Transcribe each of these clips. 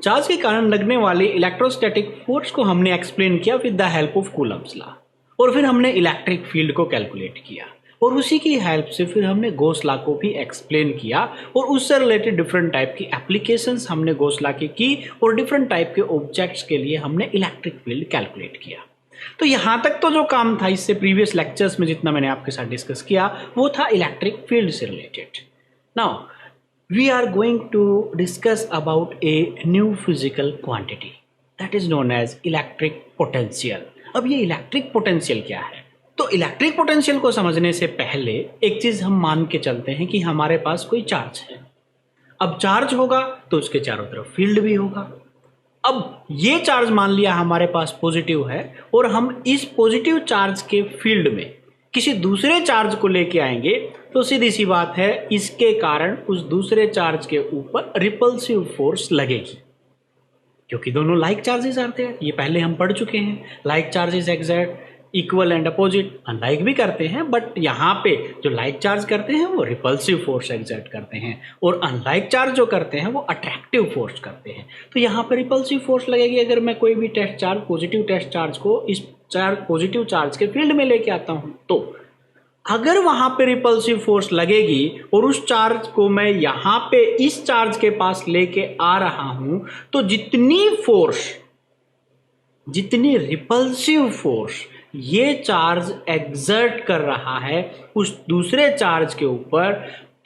Charge के कारण लगने वाले इलेक्ट्रोस्टैटिक फोर्स को हमने एक्सप्लेन किया with the help of Coulomb's law, और फिर हमने इलेक्ट्रिक फील्ड को कैलकुलेट किया, और उसी की हेल्प से फिर हमने गॉस लॉ को भी एक्सप्लेन किया, और उससे रिलेटेड डिफरेंट टाइप की एप्लीकेशंस हमने गॉस लॉ की और डिफरेंट टाइप के ऑब्जेक्ट्स के लिए हमने इलेक्ट्रिक फील्ड कैलकुलेट किया। तो यहाँ तक तो जो काम था इससे प्रीवियस लेक्चर्स में जितना मैंने आपके साथ डिस्कस किया वो था इलेक्ट्रिक फील्ड से related. Now we are going to discuss about a new physical quantity that is known as electric potential। अब ये इलेक्ट्रिक पोटेंशियल क्या है? तो इलेक्ट्रिक पोटेंशियल को समझने से पहले एक चीज हम मान के चलते हैं कि हमारे पास कोई चार्ज है। अब चार्ज होगा तो उसके चारों तरफ फील्ड भी होगा। अब ये चार्ज मान लिया हमारे पास पॉजिटिव है, और हम इस पॉजिटिव चार्ज के फील्ड में किसी दूसरे चार्ज को लेके आएंगे तो सीधी सी बात है इसके कारण उस दूसरे चार्ज के ऊपर रिपल्सिव फोर्स लगेगी, क्योंकि दोनों लाइक चार्जेस आते हैं। ये पहले हम पढ़ चुके हैं, like charges exert equal and opposite unlike भी करते हैं, बट यहाँ पे जो लाइक चार्ज करते हैं वो रिपल्सिव फोर्स एक्सर्ट करते हैं, और अनलाइक चार्ज जो करते हैं वो अट्रैक्टिव फोर्स करते हैं। तो यहाँ पे रिपल्सिव फोर्स लगेगी अगर मैं कोई भी test charge, positive test charge को इस पॉजिटिव चार्ज के फील्ड में लेके आता हूँ, तो अगर वहां पे रिपल्सिव फोर्स लगेगी और उस चार्ज को मैं यहाँ पे इस चार्ज के पास लेके आ रहा हूं, तो जितनी रिपल्सिव फोर्स ये चार्ज एक्सर्ट कर रहा है उस दूसरे चार्ज के ऊपर,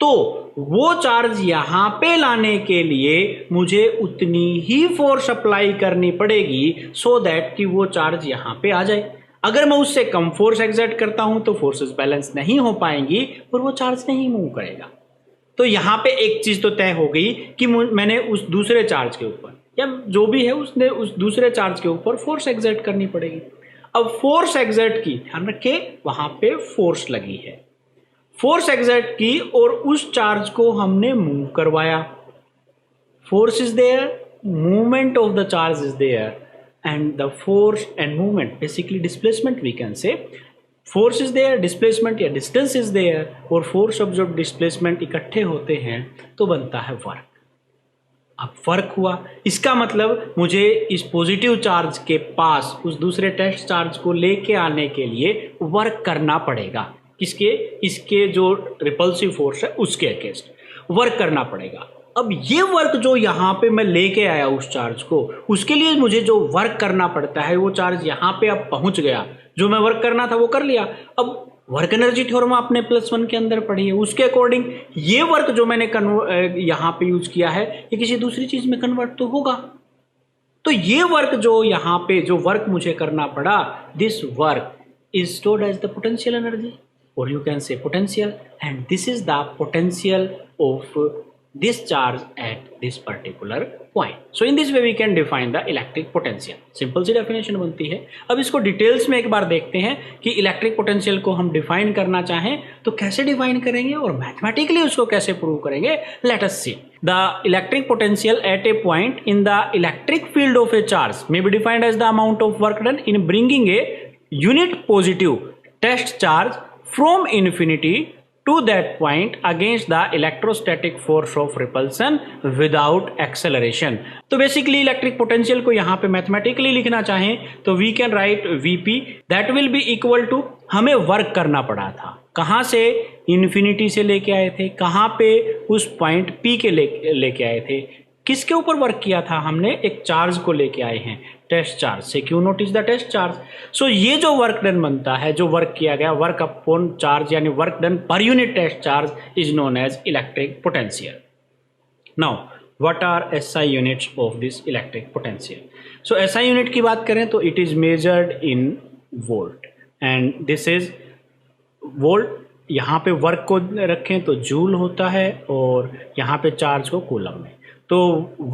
तो वो चार्ज यहाँ पे लाने के लिए मुझे उतनी ही फोर्स अप्लाई करनी पड़ेगी सो दैट कि वो चार्ज यहाँ पे आ जाए। अगर मैं उससे कम फोर्स एक्सर्ट करता हूं तो फोर्सेस बैलेंस नहीं हो पाएंगी और वो चार्ज नहीं मूव करेगा। तो यहाँ पे एक चीज तो तय हो गई कि मैंने उस दूसरे चार्ज के ऊपर या जो भी है उसने उस दूसरे चार्ज के ऊपर फोर्स एक्सर्ट करनी पड़ेगी। अब फोर्स एक्सर्ट की, ध्यान रखे वहां पे फोर्स लगी है, फोर्स एक्सर्ट की और उस चार्ज को हमने मूव करवाया। Force is there, movement of the charge is there, and the force and movement, basically displacement we can say, force is there, displacement या distance is there, और force absorbed displacement इकट्ठे होते हैं तो बनता है वर्क। अब वर्क हुआ, इसका मतलब मुझे इस पॉजिटिव चार्ज के पास उस दूसरे टेस्ट चार्ज को लेके आने के लिए वर्क करना पड़ेगा। किसके? इसके जो रिपल्सिव फोर्स है उसके अगेंस्ट वर्क करना पड़ेगा। अब ये वर्क जो यहाँ पे मैं लेके आया उस चार्ज को, उसके लिए मुझे जो वर्क करना पड़ता है, वो चार्ज यहाँ पे अब पहुंच गया, जो मैं वर्क करना था वो कर लिया। अब वर्क एनर्जी थ्योरम आपने +1 के अंदर पढ़ी है, उसके अकॉर्डिंग ये वर्क जो मैंने यहाँ पे यूज किया है ये किसी दूसरी चीज में कन्वर्ट तो होगा। तो ये वर्क जो यहाँ पे जो वर्क मुझे करना पड़ा, this work is stored as the potential energy, और you can say potential, and this is the potential of this charge at this particular point. So in this way we can define the electric potential. Simple सी definition बनती है। अब इसको details में एक बार देखते हैं कि इलेक्ट्रिक पोटेंशियल को हम डिफाइन करना चाहें तो कैसे डिफाइन करेंगे और मैथमेटिकली उसको कैसे प्रूव करेंगे। Let us see. The electric potential at a point in the electric field of a charge may be defined as the amount of work done in bringing a unit positive test charge from infinity to that point against the electrostatic force of repulsion without acceleration। तो basically electric potential को यहाँ पे mathematically लिखना चाहें तो we can write Vp that will be equal to, हमें work करना पड़ा था, कहाँ से? इन्फिनिटी से लेके आए थे, कहाँ पे? उस पॉइंट P के लेके आए थे। किसके ऊपर वर्क किया था हमने? एक चार्ज को लेके आए हैं, टेस्ट चार्ज से। क्यों नोटिस द टेस्ट चार्ज? सो ये जो वर्क डन बनता है, जो वर्क किया गया, वर्क अपॉन चार्ज यानी work done per unit test charge is known as electric potential. Now what are SI units of this electric potential? So SI unit की बात करें तो it is measured in volt, and this is volt. यहाँ पे work को रखें तो joule होता है, और यहाँ पे चार्ज को कूलम में। तो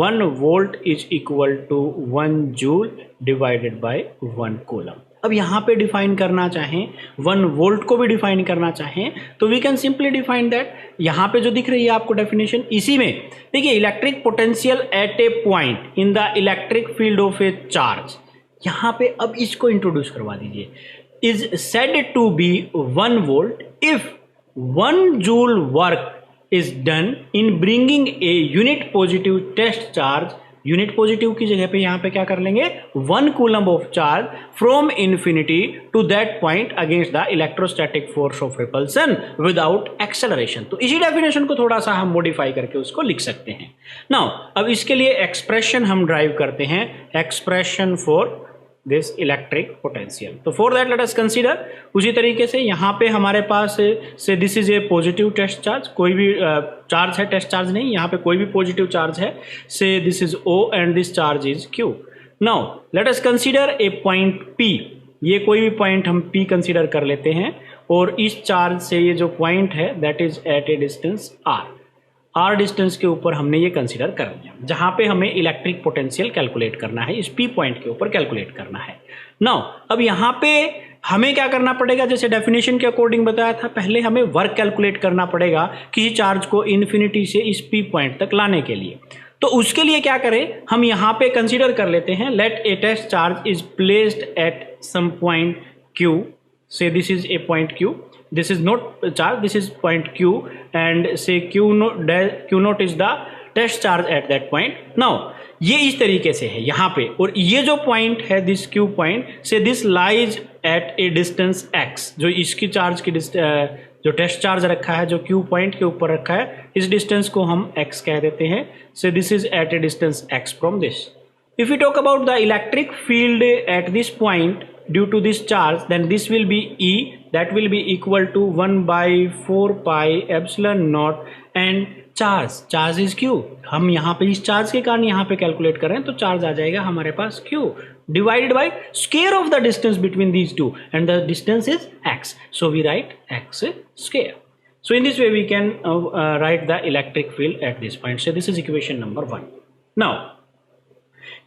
1 volt is equal to 1 joule divided by 1 coulomb. अब यहाँ पे डिफाइन करना चाहें, 1 वोल्ट को भी डिफाइन करना चाहें तो we can simply define that. यहाँ पे जो दिख रही है आपको डेफिनेशन, इसी में देखिए electric potential at a point in the electric field of a charge, यहाँ पे अब इसको इंट्रोड्यूस करवा दीजिए, is said to be 1 volt if 1 joule work is done in bringing a unit positive test charge unit positive की जगह पे यहाँ पे क्या कर लेंगे, 1 coulomb of charge from infinity to that point against the electrostatic force of repulsion without acceleration. तो इसी डेफिनेशन को थोड़ा सा हम मॉडिफाई करके उसको लिख सकते हैं। नाउ अब इसके लिए एक्सप्रेशन हम ड्राइव करते हैं, expression for this electric potential. तो for that let us consider, उसी तरीके से यहाँ पे हमारे पास से this is a positive test charge, कोई भी चार्ज है, टेस्ट चार्ज नहीं, यहाँ पे कोई भी पॉजिटिव चार्ज है, से this is O and this charge is Q। Now let us consider a point P, ये कोई भी पॉइंट हम P कंसीडर कर लेते हैं, और इस चार्ज से ये जो पॉइंट है that is at a distance R distance के ऊपर हमने ये कंसीडर कर लिया, जहां पे हमें इलेक्ट्रिक पोटेंशियल कैलकुलेट करना है, इस P पॉइंट के ऊपर कैलकुलेट करना है। नाउ अब यहाँ पे हमें क्या करना पड़ेगा, जैसे डेफिनेशन के अकॉर्डिंग बताया था, पहले हमें वर्क कैलकुलेट करना पड़ेगा किसी चार्ज को इन्फिनिटी से इस P पॉइंट तक लाने के लिए। तो उसके लिए क्या करें, हम यहाँ पे कंसीडर कर लेते हैं, let a test charge is placed at some point Q, say this is a point Q, this is not a charge, this is point Q, and say Q naught is the test charge at that point. Now ये इस तरीके से है यहाँ पे, और ये जो पॉइंट है दिस Q पॉइंट से this lies at a distance x, जो इसकी चार्ज की जो टेस्ट चार्ज रखा है, जो Q पॉइंट के ऊपर रखा है, इस डिस्टेंस को हम x कह देते हैं। Say this is at a distance x from this. If we talk about the electric field at this point due to this charge, then this will be E, that will be equal to 1 by 4 pi epsilon naught, and charge is Q। हम यहाँ पे इस charge के कारण यहाँ पे calculate कर रहे हैं, तो चार्ज आ जाएगा हमारे पास Q divided by square of the distance between these two, and the distance is x, so we write x square। So in this way we can write the electric field at this point। So this is equation number 1। Now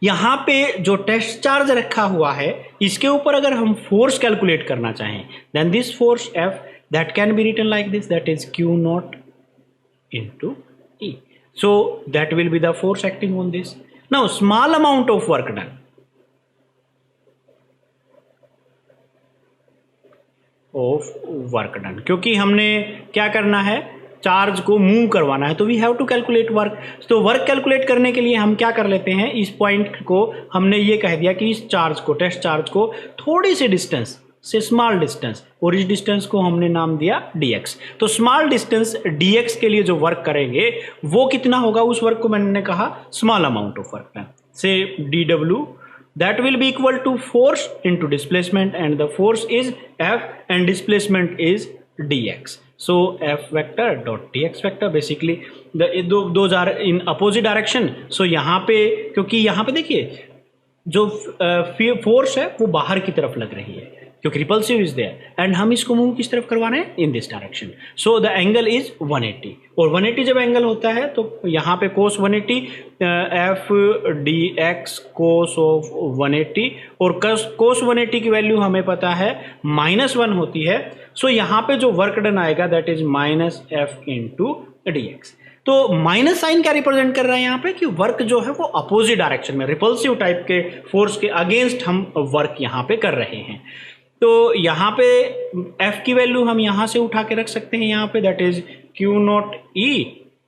यहाँ पे जो test charge रखा हुआ है, इसके ऊपर अगर हम फोर्स कैलकुलेट करना चाहें, then this force F that can be written like this, that is Q naught into E। So that will be the force acting on this। Now small amount of work done, क्योंकि हमने क्या करना है, charge को move करवाना है, तो we have to calculate work. तो वर्क कैलकुलेट करने के लिए हम क्या कर लेते हैं, इस पॉइंट को हमने ये कह दिया कि इस चार्ज को, टेस्ट चार्ज को थोड़ी सी डिस्टेंस से, स्मॉल डिस्टेंस, और इस डिस्टेंस को हमने नाम दिया dx। तो स्मॉल डिस्टेंस dx के लिए जो वर्क करेंगे वो कितना होगा, उस वर्क को मैंने कहा स्मॉल अमाउंट ऑफ वर्क, से dw that will be equal to force into displacement, and the force is F and displacement is dx। So F vector dot dx vector, basically those are in opposite direction। So यहाँ पे, क्योंकि यहाँ पे देखिए जो force है वो बाहर की तरफ लग रही है, क्योंकि रिपल्सिव इज देयर, एंड हम इसको मूव किस तरफ करवा रहे हैं, in this direction. So the angle is 180, और 180 जब एंगल होता है तो यहाँ पे cos 180 F dx cos of 180, और cos 180 की वैल्यू हमें पता है -1 होती है। सो यहाँ पे जो वर्क डन आएगा that is -F into dx। तो माइनस साइन क्या रिप्रेजेंट कर रहा है यहाँ पे, कि वर्क जो है वो अपोजिट डायरेक्शन में, रिपल्सिव टाइप के फोर्स के अगेंस्ट हम वर्क यहाँ पे कर रहे हैं। तो यहाँ पे F की वैल्यू हम यहाँ से उठा के रख सकते हैं यहाँ पे, that is Q naught E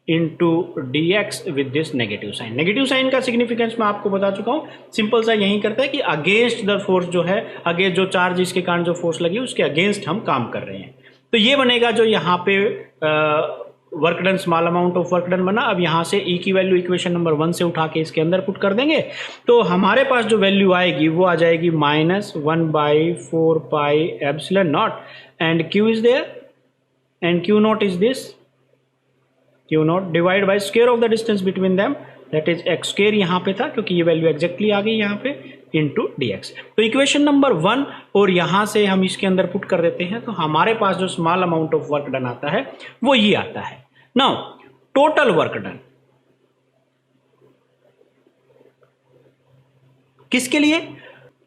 into dx with this negative sign. Negative sign का सिग्निफिकेंस मैं आपको बता चुका हूँ, सिंपल सा यही करता है कि अगेंस्ट द फोर्स जो है, अगेंस्ट जो चार्ज इसके कारण जो फोर्स लगी उसके अगेंस्ट हम काम कर रहे हैं। तो ये बनेगा जो यहाँ पे work done, small amount of work done बना। अब यहाँ से E की वैल्यू इक्वेशन नंबर 1 से उठा के इसके अंदर पुट कर देंगे, तो हमारे पास जो वैल्यू आएगी वो आ जाएगी -1 by 4 pi epsilon naught, and Q is there, and Q naught is this, Q naught divide by square of the distance between them, that is x square यहाँ पे था, क्योंकि ये वैल्यू एग्जैक्टली आ गई यहाँ पे, इंटू dx। तो equation number 1, और यहाँ से हम इसके अंदर पुट कर देते हैं, तो हमारे पास जो small amount of work done आता है वो ये आता है। नाउ टोटल वर्क डन किसके लिए,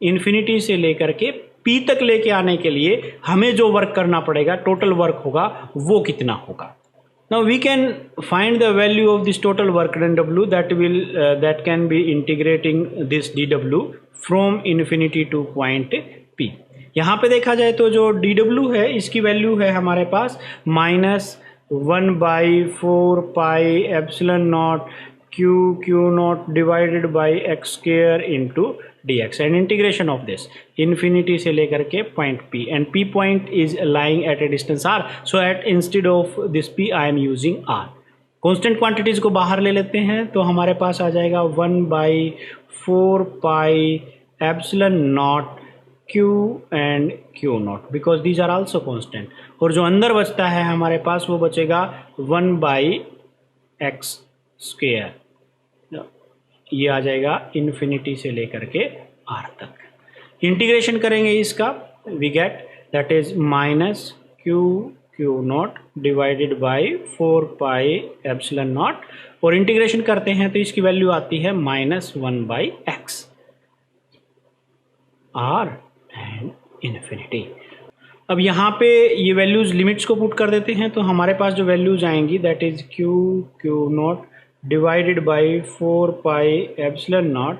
इन्फिनिटी से लेकर के P तक लेके आने के लिए हमें जो वर्क करना पड़ेगा, टोटल वर्क होगा, वो कितना होगा। Now we can find the value of this total work done W, that can be integrating this dW from infinity to point P। यहाँ पे देखा जाए तो जो dW है इसकी वैल्यू है हमारे पास -1 by 4 pi epsilon naught q naught divided by x square into dx and integration of this infinity से लेकर के point p and p point is lying at a distance r, so at instead of this p I am using r. Constant quantities को बाहर ले लेते हैं तो हमारे पास आ जाएगा 1/4 pi epsilon naught q and q naught because these are also constant, और जो अंदर बचता है हमारे पास वो बचेगा 1/x स्क्वायर, ये आ जाएगा इन्फिनिटी से लेकर के r तक. इंटीग्रेशन करेंगे इसका, we get that is minus q naught divided by 4 pi epsilon naught, और इंटीग्रेशन करते हैं तो इसकी वैल्यू आती है -1/x r एंड इन्फिनिटी. अब यहाँ पे ये वैल्यूज लिमिट्स को पुट कर देते हैं तो हमारे पास जो वैल्यूज आएंगी that is q not divided by 4 pi epsilon naught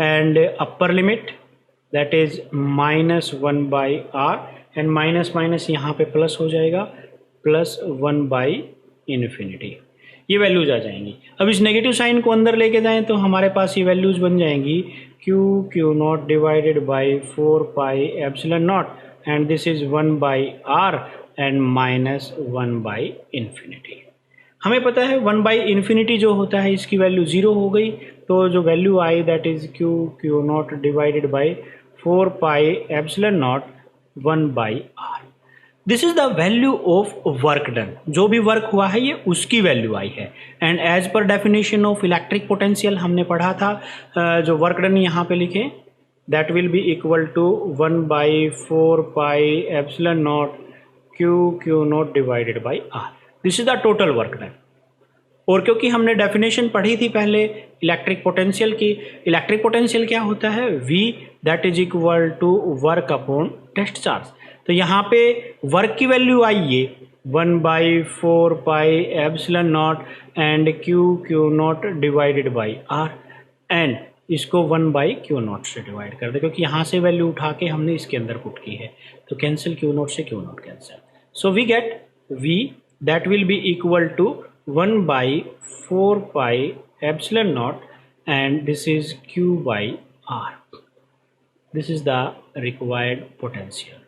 and upper limit that is -1/r and minus यहाँ पे प्लस हो जाएगा +1/infinity. ये वैल्यूज आ जाएंगी. अब इस नेगेटिव साइन को अंदर लेके जाएं तो हमारे पास ये वैल्यूज बन जाएंगी q naught divided by 4 pi epsilon naught and this is 1/r and -1/infinity. हमें पता है 1/infinity जो होता है इसकी वैल्यू 0 हो गई, तो जो value I that is q naught divided by 4 pi epsilon not 1/r. This is the value of work done. जो भी वर्क हुआ है ये उसकी वैल्यू आई है. And as per definition of electric potential हमने पढ़ा था, जो वर्क डन यहाँ पे लिखे that will be equal to 1/4 pi epsilon naught q naught divided by r. This is the total work done. और क्योंकि हमने डेफिनेशन पढ़ी थी पहले इलेक्ट्रिक पोटेंशियल की, इलेक्ट्रिक पोटेंशियल क्या होता है, V that is equal to work upon test charge. तो यहाँ पे वर्क की वैल्यू आई ये 1/4 pi epsilon naught and q naught divided by r, and इसको 1/q नॉट से डिवाइड कर दे क्योंकि यहाँ से वैल्यू उठा के हमने इसके अंदर पुट की है, तो कैंसिल q नॉट से q naught cancel. So we get V that will be equal to 1/4 pi epsilon naught and this is q by r. This is the required potential.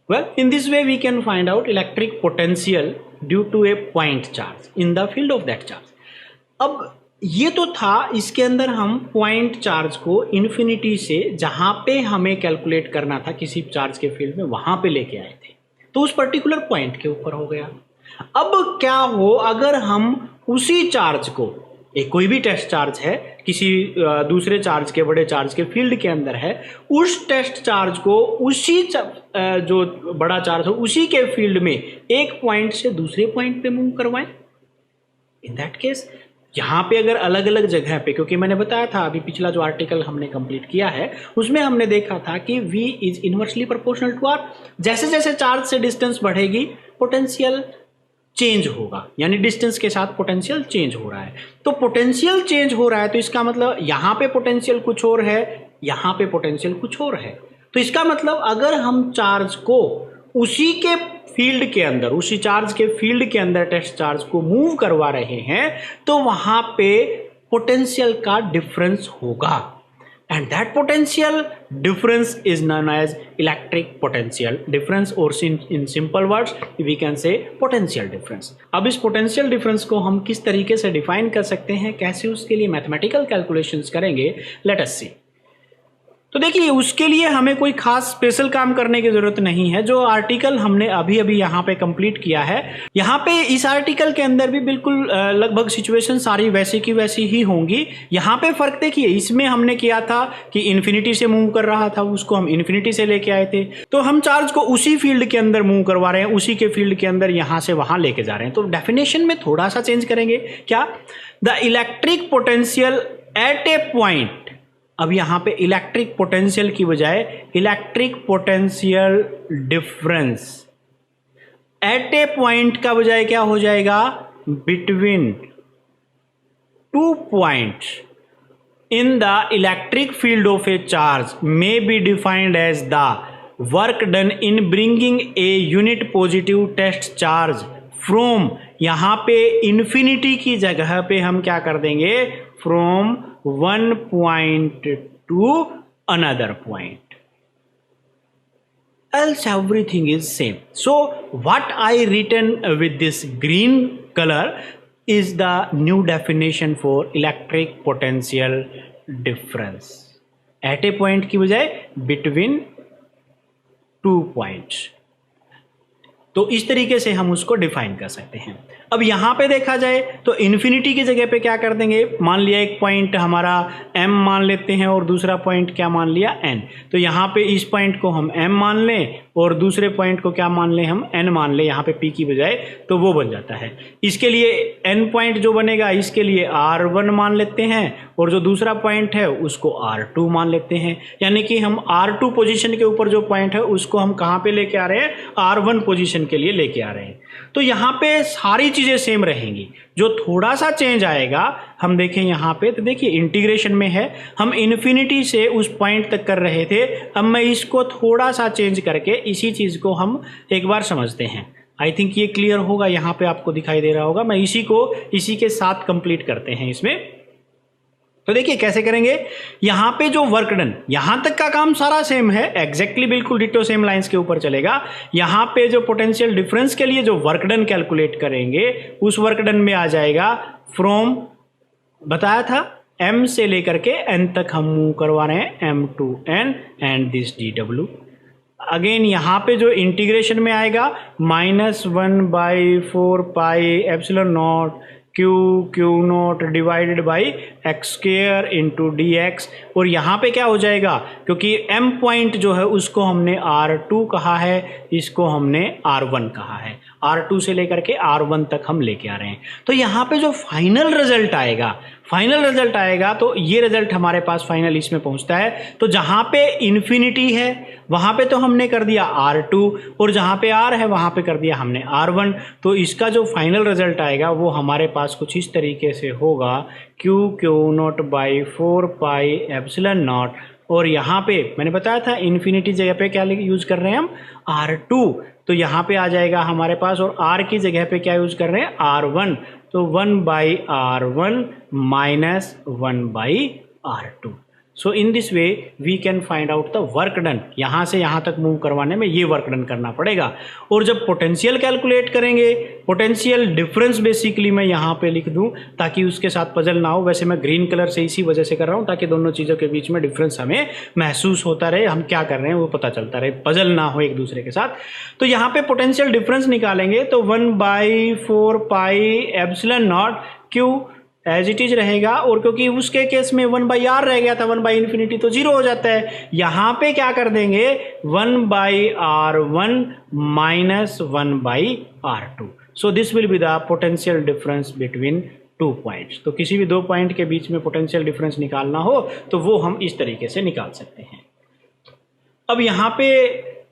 Well, in this way we can find out electric potential due to a point charge in the field of that charge. अब ये तो था, इसके अंदर हम point charge को infinity से जहाँ पे हमें कैलकुलेट करना था किसी चार्ज के फील्ड में वहाँ पे लेके आए थे, तो उस पर्टिकुलर पॉइंट के ऊपर हो गया. अब क्या हो अगर हम उसी चार्ज को, एक कोई भी टेस्ट चार्ज है किसी दूसरे चार्ज के, बड़े चार्ज के फील्ड के अंदर है, उस टेस्ट चार्ज को उसी जो बड़ा चार्ज हो उसी के फील्ड में एक पॉइंट से दूसरे पॉइंट पे मूव करवाएं. इन दैट केस यहाँ पे अगर अलग अलग जगह पे, क्योंकि मैंने बताया था अभी पिछला जो आर्टिकल हमने कंप्लीट किया है उसमें हमने देखा था कि V is inversely proportional to R. जैसे जैसे चार्ज से डिस्टेंस बढ़ेगी पोटेंशियल चेंज होगा, यानी डिस्टेंस के साथ पोटेंशियल चेंज हो रहा है. तो पोटेंशियल चेंज हो रहा है तो इसका मतलब यहाँ पे पोटेंशियल कुछ और है, यहाँ पे पोटेंशियल कुछ और है. तो इसका मतलब अगर हम चार्ज को उसी के फील्ड के अंदर, उसी चार्ज के फील्ड के अंदर टेस्ट चार्ज को मूव करवा रहे हैं तो वहां पे पोटेंशियल का डिफरेंस होगा, and that potential difference is known as electric potential difference, और in simple words we can say potential difference. अब इस पोटेंशियल डिफरेंस को हम किस तरीके से डिफाइन कर सकते हैं, कैसे उसके लिए मैथमेटिकल कैलकुलेशंस करेंगे, लेट अस सी. तो देखिए उसके लिए हमें कोई खास स्पेशल काम करने की जरूरत नहीं है. जो आर्टिकल हमने अभी अभी यहाँ पे कंप्लीट किया है, यहाँ पे इस आर्टिकल के अंदर भी बिल्कुल लगभग सिचुएशन सारी वैसी की वैसी ही होंगी. यहाँ पे फर्क देखिए, इसमें हमने किया था कि इन्फिनिटी से मूव कर रहा था, उसको हम इन्फिनिटी से लेके आए थे, तो हम चार्ज को उसी फील्ड के अंदर मूव करवा रहे हैं, उसी के फील्ड के अंदर यहाँ से वहाँ लेके जा रहे हैं. तो डेफिनेशन में थोड़ा सा चेंज करेंगे. क्या? The electric potential at a point. अब यहाँ पे इलेक्ट्रिक पोटेंशियल की बजाय electric potential difference at a point का बजाय क्या हो जाएगा, between 2 points in the electric field of a charge may be defined as the work done in bringing a unit positive test charge from यहाँ पे infinity की जगह पे हम क्या कर देंगे, from one point to another point, else everything is same. So what I written with this green color is the new definition for electric potential difference at a point की बजाय between 2 points. तो इस तरीके से हम उसको define कर सकते हैं। अब यहाँ पे देखा जाए तो इन्फिनिटी की जगह पे क्या कर देंगे, मान लिया एक पॉइंट हमारा m मान लेते हैं और दूसरा पॉइंट क्या मान लिया n, तो यहाँ पे इस पॉइंट को हम m मान लें और दूसरे पॉइंट को क्या मान लें, हम n मान लें यहाँ पे p की बजाय, तो वो बन जाता है। इसके लिए n पॉइंट जो बनेगा इसके लिए r1 मान लेते हैं और जो दूसरा पॉइंट है उसको r2 मान लेते हैं, यानी कि हम r2 पोजीशन के ऊपर जो पॉइंट है उसको हम कहाँ पे लेके आ रहे हैं, r1 पोजीशन के लिए लेके आ रहे हैं। तो यहाँ पे सारी चीजें सेम रहेंगी, जो थोड़ा सा चेंज आएगा हम देखें यहाँ पे, तो देखिए इंटीग्रेशन में है, हम इन्फिनिटी से उस पॉइंट तक कर रहे थे, अब मैं इसको थोड़ा सा चेंज करके इसी चीज को हम एक बार समझते हैं। आई थिंक ये क्लियर होगा, यहाँ पे आपको दिखाई दे रहा होगा। मैं इसी के साथ कंप्लीट करते हैं इसमें। तो देखिए कैसे करेंगे, यहाँ पे जो वर्क डन, यहाँ तक का काम सारा सेम है, एग्जैक्टली बिल्कुल डिटो सेम लाइंस के ऊपर चलेगा। यहाँ पे जो पोटेंशियल डिफरेंस के लिए जो वर्क डन कैलकुलेट करेंगे उस वर्क डन में आ जाएगा फ्रॉम, बताया था m से लेकर के n तक हम मूव करवा रहे हैं, m to n and this dw। Again यहाँ पे जो इंटीग्रेशन में आएगा -1/4πε0 Q not divided by x square into D x, और यहाँ पे क्या हो जाएगा, क्योंकि m पॉइंट जो है उसको हमने r2 कहा है, इसको हमने r1 कहा है, r2 से लेकर के r1 तक हम लेके आ रहे हैं। तो यहाँ पे जो फाइनल रिजल्ट आएगा तो ये रिजल्ट हमारे पास फाइनल इसमें पहुँचता है। तो जहाँ पे इन्फिनिटी है वहाँ पे तो हमने कर दिया r2 और जहाँ पे r है वहाँ पे कर दिया हमने r1। तो इसका जो फाइनल रिजल्ट आएगा वो हमारे पास कुछ इस तरीके से होगा, Q0/4πε0, और यहाँ पे मैंने बताया था इन्फिनिटी जगह पे क्या यूज कर रहे हैं हम, r2, तो यहाँ पे आ जाएगा हमारे पास, और r की जगह पे क्या यूज कर रहे हैं, r1, तो 1/r1 minus 1/r2। So in this way we can find out the work done. यहाँ से यहाँ तक मूव करवाने में ये वर्क डन करना पड़ेगा। और जब पोटेंशियल कैलकुलेट करेंगे, पोटेंशियल डिफरेंस बेसिकली मैं यहाँ पे लिख दूँ ताकि उसके साथ पजल ना हो। वैसे मैं ग्रीन कलर से इसी वजह से कर रहा हूँ ताकि दोनों चीज़ों के बीच में डिफरेंस हमें महसूस होता रहे, हम क्या कर रहे हैं वो पता चलता रहे, पजल ना हो एक दूसरे के साथ। तो यहाँ पे पोटेंशियल डिफरेंस निकालेंगे तो 1/4πε0 क्यू एज इट इज रहेगा, और क्योंकि उसके केस में 1/r रह गया था, 1/∞ तो 0 हो जाता है। यहाँ पे क्या कर देंगे, 1/r1 minus 1/r2। So this will be the potential difference between 2 points. तो किसी भी 2 पॉइंट के बीच में पोटेंशियल डिफरेंस निकालना हो तो वो हम इस तरीके से निकाल सकते हैं। अब यहाँ पे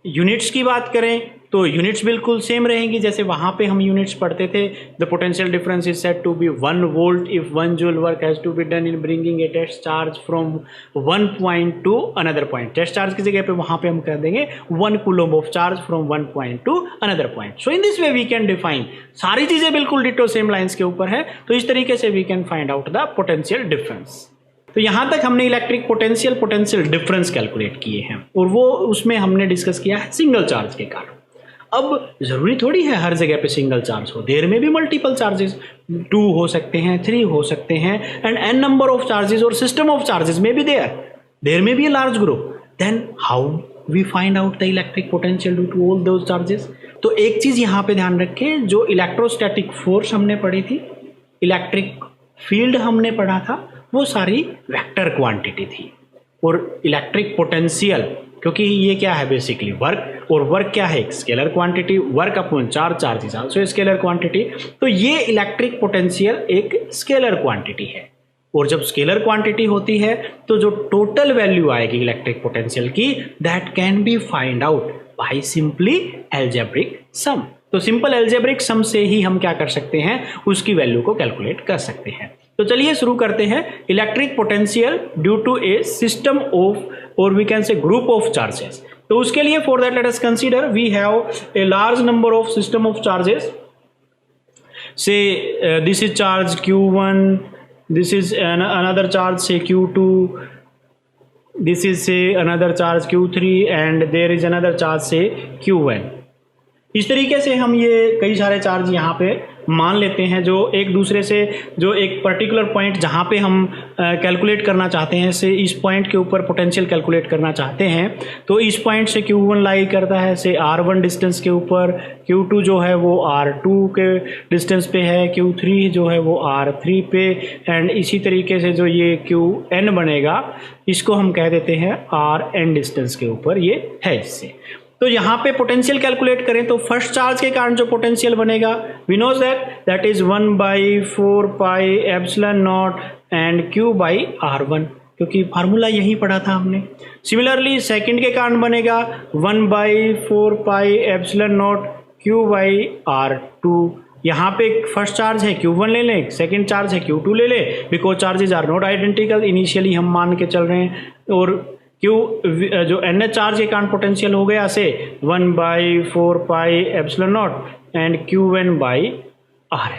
यूनिट्स की बात करें तो यूनिट्स बिल्कुल सेम रहेंगी जैसे वहाँ पे हम यूनिट्स पढ़ते थे। The potential difference is said to be 1 volt if 1 joule work has to be done in bringing a test charge from 1 point to another point. Test charge की जगह पे वहाँ पे हम कर देंगे 1 coulomb of charge from 1 point to another point. So in this way we can define, सारी चीज़ें बिल्कुल डिटो सेम लाइन्स के ऊपर है, तो इस तरीके से we can find out the potential difference. तो यहाँ तक हमने इलेक्ट्रिक पोटेंशियल डिफरेंस कैलकुलेट किए हैं, और वो उसमें हमने डिस्कस किया है सिंगल चार्ज के कारण। अब जरूरी थोड़ी है हर जगह पे सिंगल चार्ज हो, देयर में भी मल्टीपल चार्जेस, 2 हो सकते हैं, 3 हो सकते हैं, and n number of charges और सिस्टम ऑफ चार्जेस में भी देयर में भी a large group। Then how we find out the electric potential due to all those charges. तो एक चीज यहाँ पे ध्यान रखें, जो इलेक्ट्रोस्टैटिक फोर्स हमने पढ़ी थी, इलेक्ट्रिक फील्ड हमने पढ़ा था, वो सारी वेक्टर क्वांटिटी थी। और इलेक्ट्रिक पोटेंशियल, क्योंकि ये क्या है बेसिकली वर्क, और वर्क क्या है, एक scalar quantity, work upon charge is also scalar quantity. तो ये इलेक्ट्रिक पोटेंशियल एक स्केलर क्वांटिटी है, और जब स्केलर क्वांटिटी होती है तो जो टोटल वैल्यू आएगी इलेक्ट्रिक पोटेंशियल की, that can be find out by simply algebraic sum. तो सिंपल एल्जेब्रिक सम से ही हम क्या कर सकते हैं, उसकी वैल्यू को कैलकुलेट कर सकते हैं। तो चलिए शुरू करते हैं। Electric potential due to A system of, और we can say group of charges. तो उसके लिए for that let us consider we have a large number of system of charges से this is charge Q1, this is another charge say Q2, this is say another charge Q3 and there is another charge say Q1। इस तरीके से हम ये कई सारे charge यहाँ पे मान लेते हैं जो एक दूसरे से, जो एक पर्टिकुलर पॉइंट जहाँ पे हम कैलकुलेट करना चाहते हैं से इस पॉइंट के ऊपर पोटेंशियल कैलकुलेट करना चाहते हैं तो इस पॉइंट से Q1 लाई करता है से R1 डिस्टेंस के ऊपर, Q2 जो है वो R2 के डिस्टेंस पे है, Q3 जो है वो R3 पे, एंड इसी तरीके से जो ये Qn बनेगा इसको हम कह देते हैं Rn डिस्टेंस के ऊपर ये है इससे। तो यहाँ पे पोटेंशियल कैलकुलेट करें तो फर्स्ट चार्ज के कारण जो पोटेंशियल बनेगा we knows that is 1/4 pi epsilon naught and Q/R1, क्योंकि फार्मूला यही पढ़ा था हमने। सिमिलरली सेकंड के कारण बनेगा 1/4 पाई एप्सिलॉन नॉट Q/R2। यहाँ पे फर्स्ट चार्ज है Q1 ले लें, सेकंड चार्ज है Q2 ले लें, because charges are not identical, initially हम मान के चल रहे हैं। और जो NH चार्ज के कारण पोटेंशियल हो गया से 1/4 pi epsilon naught and Qn/Rn।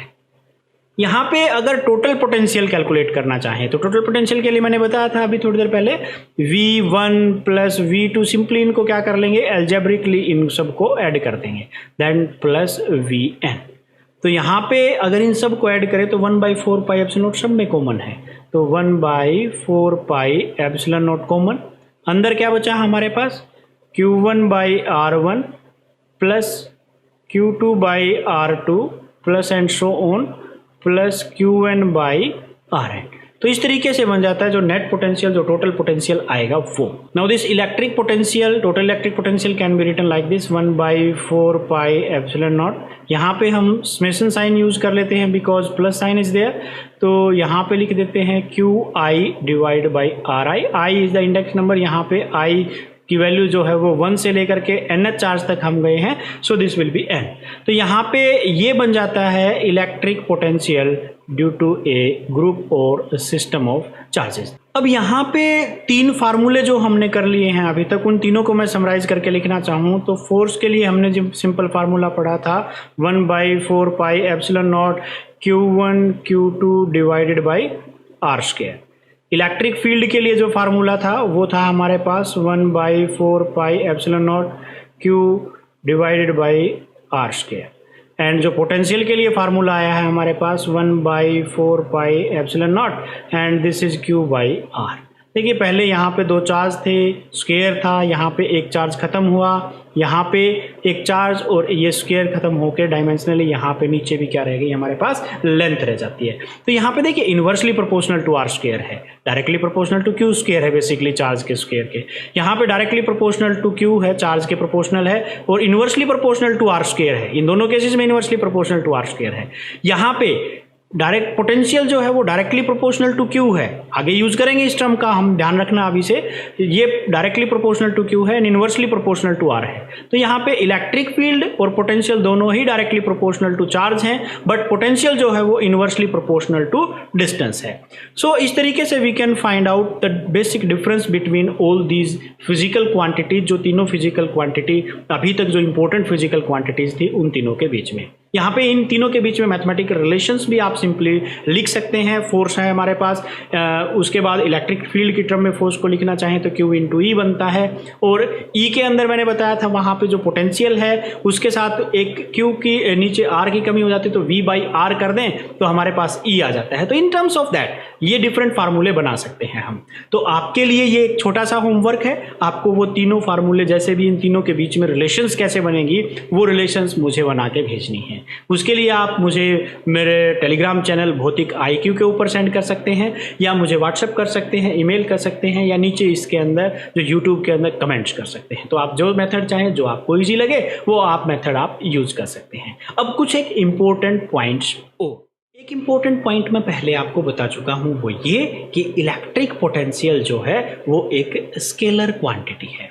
यहाँ पे अगर टोटल पोटेंशियल कैलकुलेट करना चाहें तो टोटल पोटेंशियल के लिए मैंने बताया था अभी थोड़ी देर पहले V1 प्लस V2, सिंपली इनको क्या कर लेंगे एल्जेब्रिकली इन सबको ऐड कर देंगे, देन प्लस Vn। तो यहाँ पे अगर इन सब को ऐड करें तो 1/4 पाई एप्सिलॉन नॉट सब में कॉमन है, तो 1/4 पाई एप्सिलॉन नॉट कॉमन, अंदर क्या बचा हमारे पास Q1/R1 plus Q2/R2 plus and so on plus Qn/Rn। तो इस तरीके से बन जाता है जो नेट पोटेंशियल, जो टोटल पोटेंशियल आएगा वो। Now this electric potential, total electric potential can be written like this 1/4 pi epsilon naught. यहाँ पे हम समेशन साइन यूज कर लेते हैं because plus sign is there, तो यहाँ पे लिख देते हैं Qi/Ri। I is the index number, यहाँ पे I की वैल्यू जो है वो 1 से लेकर के NH चार्ज तक हम गए हैं, so this will be N। तो यहाँ पे ये बन जाता है electric potential due to a group और सिस्टम ऑफ चार्जेस। अब यहाँ पे तीन फार्मूले जो हमने कर लिए हैं अभी तक, उन तीनों को मैं समराइज करके लिखना चाहूँ तो फोर्स के लिए हमने जो सिंपल फार्मूला पढ़ा था 1/4 pi epsilon not Q1 Q2 divided by R²। Electric field के लिए जो फार्मूला था वो था हमारे पास 1/4 pi epsilon naught Q divided by R²। And जो पोटेंशियल के लिए फार्मूला आया है हमारे पास 1/4 pi epsilon naught and this is Q/R। देखिए पहले यहाँ पे दो चार्ज थे, स्क्वायर था, यहाँ पे एक चार्ज खत्म हुआ, यहाँ पे एक चार्ज और ये स्क्वायर खत्म होकर डायमेंशनली यहाँ पे नीचे भी क्या रह गई हमारे पास लेंथ रह जाती है। तो यहाँ पे देखिए इन्वर्सली प्रोपोर्शनल टू R² है, डायरेक्टली प्रोपोर्शनल टू Q² है बेसिकली चार्ज के स्क्वायर के। यहाँ पे डायरेक्टली प्रोपोर्शनल टू Q है, चार्ज के प्रोपोर्शनल है, और इन्वर्सली प्रोपोर्शनल टू R² है। इन दोनों केसेस में इन्वर्सली प्रोपोर्शनल टू R² है। यहाँ पे डायरेक्ट पोटेंशियल जो है वो डायरेक्टली प्रोपोर्शनल टू Q है, आगे यूज करेंगे इस टर्म का, हम ध्यान रखना अभी से, ये डायरेक्टली प्रोपोर्शनल टू Q है and inversely proportional to R है। तो यहाँ पे इलेक्ट्रिक फील्ड और पोटेंशियल दोनों ही डायरेक्टली प्रोपोर्शनल टू चार्ज हैं, बट पोटेंशियल जो है वो इन्वर्सली प्रोपोर्शनल टू डिस्टेंस है। सो इस तरीके से we can find out the basic difference between all these physical quantities, जो तीनों फिजिकल क्वांटिटी अभी तक जो इंपॉर्टेंट फिजिकल क्वांटिटीज थी उन तीनों के बीच में। यहाँ पे इन तीनों के बीच में मैथमेटिकल रिलेशंस भी आप सिंपली लिख सकते हैं। फोर्स है हमारे पास, उसके बाद इलेक्ट्रिक फील्ड की टर्म में फोर्स को लिखना चाहें तो Q इंटू E बनता है, और E के अंदर मैंने बताया था वहाँ पे जो पोटेंशियल है उसके साथ एक Q की नीचे R की कमी हो जाती है तो V/R कर दें तो हमारे पास E आ जाता है। तो इन टर्म्स ऑफ दैट ये डिफरेंट फार्मूले बना सकते हैं हम। तो आपके लिए ये एक छोटा सा होमवर्क है, आपको वो तीनों फार्मूले जैसे भी इन तीनों के बीच में रिलेशंस कैसे बनेगी वो रिलेशंस मुझे बना के भेजनी है। उसके लिए आप मुझे मेरे टेलीग्राम चैनल भौतिक IQ के ऊपर सेंड कर सकते हैं, या मुझे व्हाट्सएप कर सकते हैं, ईमेल कर सकते हैं, या नीचे इसके अंदर जो यूट्यूब के अंदर कमेंट्स कर सकते हैं। तो आप जो मेथड चाहें, जो आपको ईजी लगे वो आप मेथड आप यूज कर सकते हैं। अब कुछ एक इम्पोर्टेंट पॉइंट्स, एक इम्पोर्टेंट पॉइंट मैं पहले आपको बता चुका हूं, वो ये कि इलेक्ट्रिक पोटेंशियल जो है वो एक स्केलर क्वांटिटी है।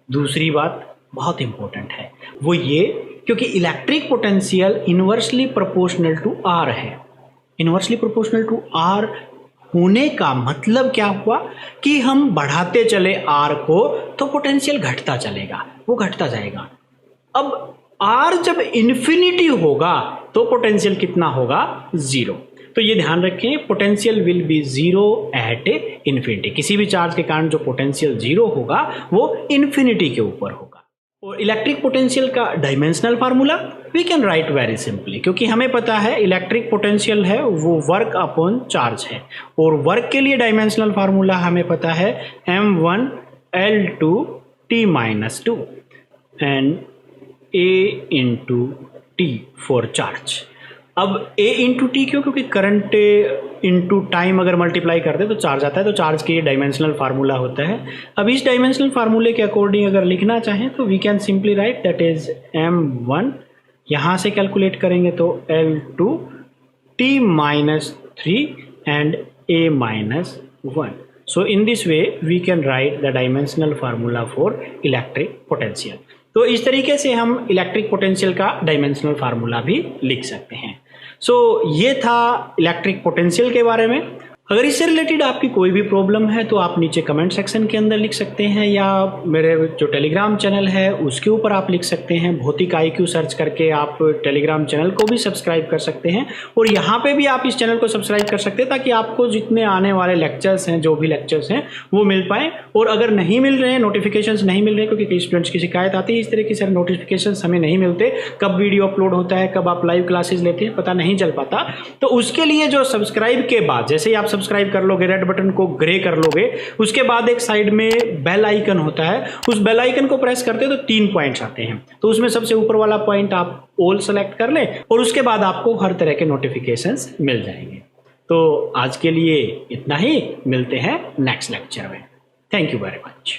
दूसरी बात बहुत इंपॉर्टेंट है वो ये, क्योंकि electric potential inversely proportional to R है। इन्वर्सली प्रोपोर्शनल टू R होने का मतलब क्या हुआ कि हम बढ़ाते चले R को तो पोटेंशियल घटता चलेगा, वो घटता जाएगा। अब आर जब इन्फिनिटी होगा तो पोटेंशियल कितना होगा, जीरो। तो ये ध्यान रखें, potential will be zero at infinity. किसी भी चार्ज के कारण जो पोटेंशियल जीरो होगा वो इन्फिनिटी के ऊपर होगा। और इलेक्ट्रिक पोटेंशियल का dimensional formula we can write very simply, क्योंकि हमें पता है इलेक्ट्रिक पोटेंशियल है वो वर्क अपॉन चार्ज है, और वर्क के लिए डायमेंशनल फार्मूला हमें पता है m1L2T-2 and A into T for charge. अब A इंटू टी क्यों, क्योंकि करंट इंटू टाइम अगर मल्टीप्लाई करते तो चार्ज आता है, तो चार्ज के लिए डायमेंशनल फार्मूला होता है। अब इस डायमेंशनल फार्मूले के अकॉर्डिंग अगर लिखना चाहें तो we can simply write that is m1, यहाँ से कैलकुलेट करेंगे तो L2T-3 and A-1। So in this way we can write the dimensional formula for electric potential. तो इस तरीके से हम इलेक्ट्रिक पोटेंशियल का डायमेंशनल फार्मूला भी लिख सकते हैं। ये था इलेक्ट्रिक पोटेंशियल के बारे में। अगर इससे रिलेटेड आपकी कोई भी प्रॉब्लम है तो आप नीचे कमेंट सेक्शन के अंदर लिख सकते हैं, या मेरे जो टेलीग्राम चैनल है उसके ऊपर आप लिख सकते हैं। भौतिक IQ सर्च करके आप टेलीग्राम चैनल को भी सब्सक्राइब कर सकते हैं, और यहाँ पे भी आप इस चैनल को सब्सक्राइब कर सकते हैं ताकि आपको जितने आने वाले लेक्चर्स हैं, जो भी लेक्चर्स हैं वो मिल पाएँ। और अगर नहीं मिल रहे हैं, नोटिफिकेशंस नहीं मिल रहे हैं, क्योंकि कई स्टूडेंट्स की शिकायत आती है इस तरह की, सर नोटिफिकेशंस हमें नहीं मिलते, कब वीडियो अपलोड होता है, कब आप लाइव क्लासेस लेते हैं, पता नहीं चल पाता। तो उसके लिए जो सब्सक्राइब के बाद, जैसे ही आप सब्सक्राइब कर लोगे, रेड बटन को ग्रे कर लोगे, उसके बाद एक साइड में बेल आइकन होता है, उस बेल आइकन को प्रेस करते हो तो 3 पॉइंट्स आते हैं। तो उसमें सबसे ऊपर वाला पॉइंट आप ऑल सेलेक्ट कर लें, और उसके बाद आपको हर तरह के नोटिफिकेशंस मिल जाएंगे। तो आज के लिए इतना ही, मिलते हैं नेक्स्ट लेक्चर में। Thank you very much.